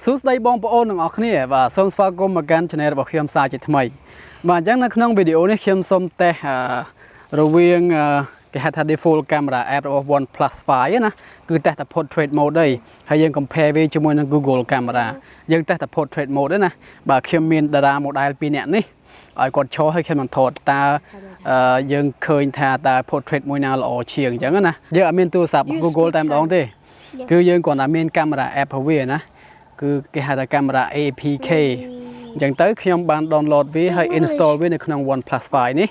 សួស្តីបងប្អូនទាំងអស់គ្នាបាទសូមស្វាគមន៍មកកាន់ channel របស់ខ្ញុំសាជាថ្មីបាទអញ្ចឹងនៅក្នុងវីដេអូនេះខ្ញុំសូមតេស្តរវាងគេហៅថា default camera app របស់ OnePlus 5 ណាគឺតេស្តតែ portrait mode ទេហើយយើង compare វាជាមួយនឹង Google camera យើងតេស្តតែ portrait mode ទេណាបាទខ្ញុំមានតារា model 2នាក់នេះឲ្យគាត់ឈរឲ្យខ្ញុំនឹងថតតើយើងឃើញថាតើ portrait មួយណាល្អជាងអញ្ចឹងណាយើងអត់មានទូរស័ព្ទ Google តែម្ដងទេគឺយើងគ្រាន់តែមាន camera app របស់វាណាគឺគេហៅថា camera APK អញ្ចឹងទៅខ្ញុំបាន download វាហើយ install វានៅក្នុង OnePlus 5 នេះ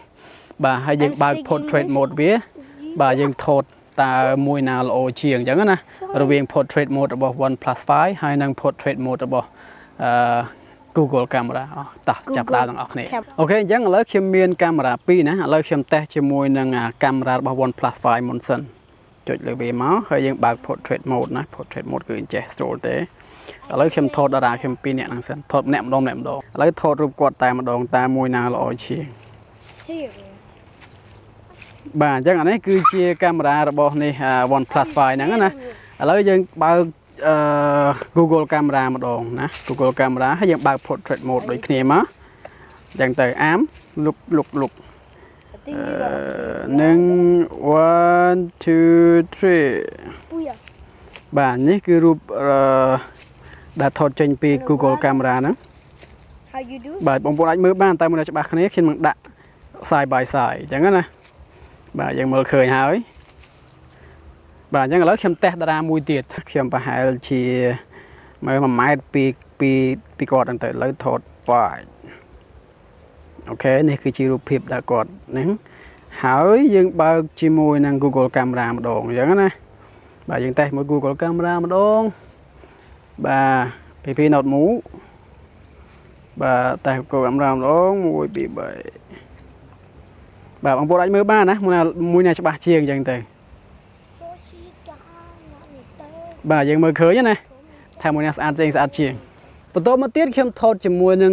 បាទហើយយើងបើក portrait mode វាបាទយើងថតតើមួយណាល្អជាងអញ្ចឹងណារវាង portrait mode របស់ OnePlus 5 ហើយនិង portrait mode របស់Google camera តោះចាប់ដើមទាំងអស់គ្នាអូខេអញ្ចឹងឥឡូវខ្ញុំមាន camera 2ណាឥឡូវខ្ញុំតេស្តជាមួយនឹង camera របស់ OnePlus 5 មុនសិនចុចលើវាមកហើយយើងបើក portrait mode ណា portrait mode គឺអញ្ចេះ scroll ទេឥឡូវខ្ញុំថតតារាខ្ញុំ2នាក់ហ្នឹងសិនថតម្នាក់ម្ដងឥឡូវថតរូបគាត់តែម្ដងតើមួយណាល្អជាងបាទអញ្ចឹងអានេះគឺជាកាមេរ៉ារបស់នេះ OnePlus 5 ហ្នឹងណាឥឡូវយើងបើកGoogle camera ម្ដងណា Google camera ហើយយើងបើក portrait mode ដូចគ្នាមកអញ្ចឹងទៅអាមលុកនឹង 1 2 3បាទនេះគឺរូបដែលថតចេញពី Google camera ហ្នឹងបាទបងប្អូនអាចមើលបានតែមើលច្បាស់គ្នាខ្ញុំនឹងដាក់ side by side អញ្ចឹងណាបាទយើងមើលឃើញហើយបាទអញ្ចឹងឥឡូវខ្ញុំតេស្តតារាមួយទៀតខ្ញុំប្រហែលជាមើល1ម៉ែត្រពីគាត់ហ្នឹងទៅឥឡូវថតបាទអូខេនេះគឺជារូបភាពដែលគាត់ហ្នឹងហើយយើងបើកជាមួយនឹង Google camera ម្ដងអញ្ចឹងណាបាទយើងតេស្តមួយ Google camera ម្ដងបាទពី note move បាទតែ Google camera ម្ដង1 2 3បាទបងប្អូនអាចមើលបានណាមួយណាច្បាស់ជាងអញ្ចឹងទៅបាទយើងមើលឃើញណាថាមួយណាស្អាតជាងបន្តមកទៀតខ្ញុំថតជាមួយនឹង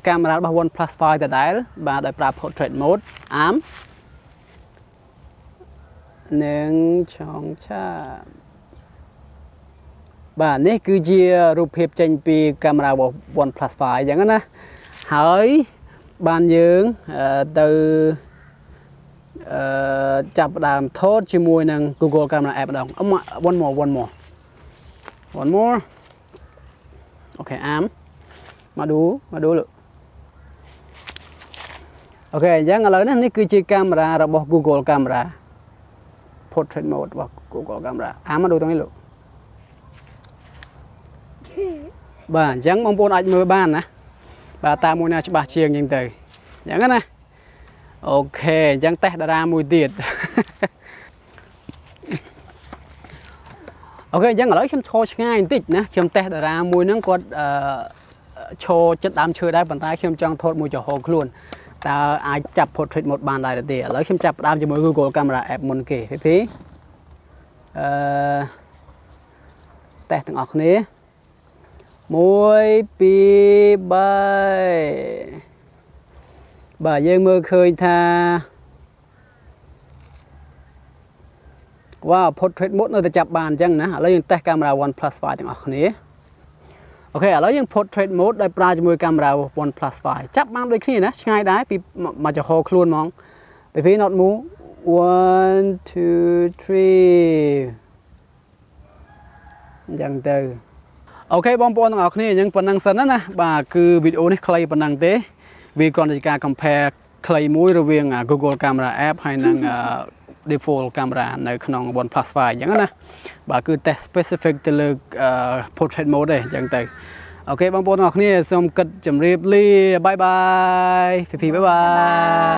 កាមេរ៉ារបស់ OnePlus 5 ដដែលបាទដោយប្រើ portrait mode អាមនឹងឆងឆាបាទនេះគឺជារូបភាពចេញពីកាមេរ៉ារបស់ OnePlus 5 អញ្ចឹងណាហើយបានយើងទៅចាប់ដើមថតជាមួយនឹង Google camera app ម្ដង one more អូខេអាមមកឌូអូខេអញ្ចឹងឥឡូវនេះគឺជាកាមេរ៉ារបស់ Google camera portrait mode របស់ Google camera អាមមកឌូតรงนี้លោកបាទអញ្ចឹងបងប្អូនអាចមើលបានណាបាទតាមមួយណាច្បាស់ជាងអញ្ចឹងទៅអញ្ចឹងណាអូខេអញ្ចឹងតេស្តតារាមួយទៀតអូខេអញ្ចឹងឥឡូវខ្ញុំឈរឆ្ងាយបន្តិចណាខ្ញុំតេស្តតារាមួយហ្នឹងគាត់ឈរចិត្តដើមឈើដែរប៉ុន្តែខ្ញុំចង់ថតមួយចំហខ្លួនតើអាចចាប់ portrait mode បានដែរទេឥឡូវខ្ញុំចាប់ផ្ដើមជាមួយ Google camera app មុនគេពីតេស្តទាំងអស់គ្នា1 2 3បាទយើងមើលឃើញថាវ៉ា portrait mode នៅតែចាប់បានអញ្ចឹងណាឥឡូវយើងតេស្តកាមេរ៉ា OnePlus 5 ទាំងអស់គ្នាអូខេឥឡូវយើង portrait mode ដោយប្រើជាមួយកាមេរ៉ា OnePlus 5 ចាប់បានដូចគ្នាណាឆ្ងាយដែរពីមកចំហខ្លួនហ្មងពី not move 1 2 3អញ្ចឹងទៅអូខេបងប្អូនទាំងអស់គ្នាអញ្ចឹងប៉ុណ្ណឹងសិនណាបាទគឺវីដេអូនេះខ្លីប៉ុណ្ណឹងទេវាគ្រាន់តែជាការ compare ខ្លីមួយរវាង Google camera app ហើយនិង default camera នៅក្នុង OnePlus 5 អញ្ចឹងណាបាទគឺ test specific ទៅលើ portrait mode ទេអញ្ចឹងទៅអូខេបងប្អូនទាំងអស់គ្នាសូមគិតជម្រាបលាបាយបាយ បាយបាយ